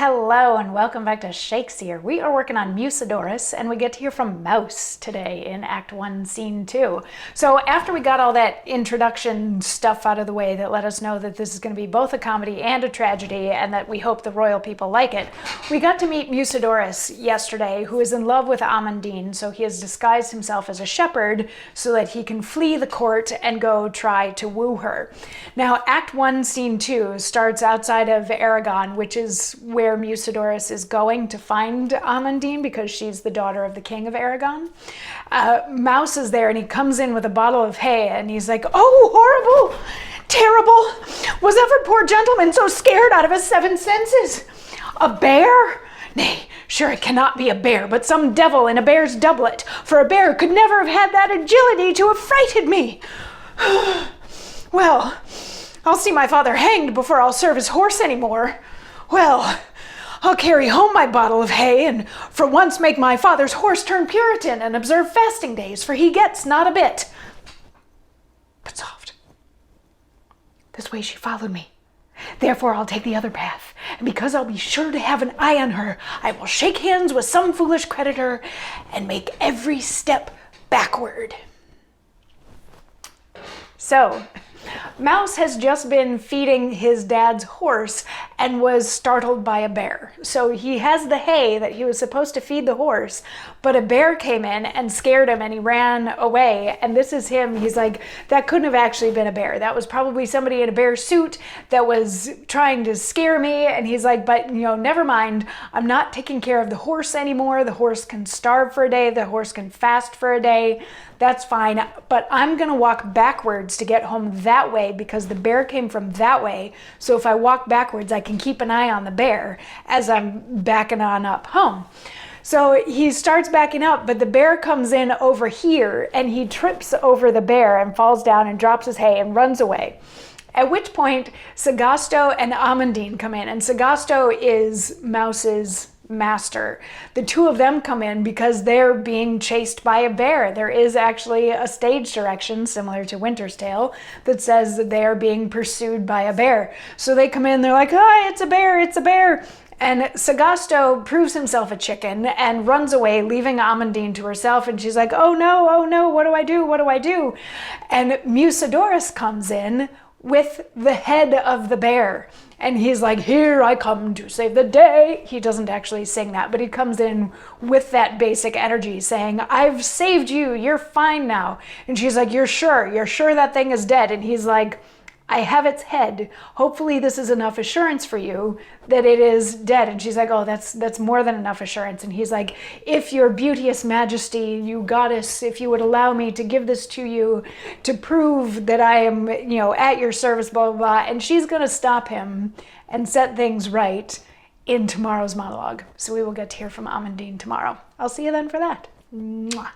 Hello and welcome back to Shakesyear. We are working on Mucedorus and we get to hear from Mouse today in Act 1, Scene 2. So after we got all that introduction stuff out of the way that let us know that this is going to be both a comedy and a tragedy and that we hope the royal people like it, we got to meet Mucedorus yesterday, who is in love with Amandine, so he has disguised himself as a shepherd so that he can flee the court and go try to woo her. Now Act 1, Scene 2 starts outside of Aragon, which is where Mucedorus is going to find Amandine because she's the daughter of the king of Aragon. Mouse is there and he comes in with a bottle of hay and he's like, "Oh, horrible, terrible, was ever poor gentleman so scared out of his seven senses? A bear? Nay, sure it cannot be a bear, but some devil in a bear's doublet, for a bear could never have had that agility to have frighted me. Well, I'll see my father hanged before I'll serve his horse anymore. Well, I'll carry home my bottle of hay and for once make my father's horse turn Puritan and observe fasting days, for he gets not a bit." But soft. This way she followed me. Therefore I'll take the other path, and because I'll be sure to have an eye on her, I will shake hands with some foolish creditor and make every step backward. So, Mouse has just been feeding his dad's horse and was startled by a bear. So he has the hay that he was supposed to feed the horse, but a bear came in and scared him and he ran away. And this is him. He's like, that couldn't have actually been a bear. That was probably somebody in a bear suit that was trying to scare me. And he's like, but never mind. I'm not taking care of the horse anymore. The horse can starve for a day. The horse can fast for a day. That's fine, but I'm gonna walk backwards to get home that way because the bear came from that way. So if I walk backwards, I can keep an eye on the bear as I'm backing on up home. So he starts backing up, but the bear comes in over here and he trips over the bear and falls down and drops his hay and runs away. At which point, Sagasto and Amandine come in, and Sagasto is Mouse's master. The two of them come in because they're being chased by a bear. There is actually a stage direction similar to Winter's Tale that says that they are being pursued by a bear. So they come in, they're like, "Oh, it's a bear, it's a bear." And Sagasto proves himself a chicken and runs away, leaving Amandine to herself. And she's like, oh no, what do I do? What do I do? And Mucedorus comes in with the head of the bear. And he's like, "Here I come to save the day." He doesn't actually sing that, but he comes in with that basic energy saying, "I've saved you, you're fine now." And she's like, You're sure that thing is dead?" And he's like, "I have its head. Hopefully this is enough assurance for you that it is dead." And she's like, "Oh, that's more than enough assurance." And he's like, "If your beauteous majesty, you goddess, if you would allow me to give this to you to prove that I am, at your service, blah, blah, blah." And she's going to stop him and set things right in tomorrow's monologue. So we will get to hear from Amandine tomorrow. I'll see you then for that. Mwah.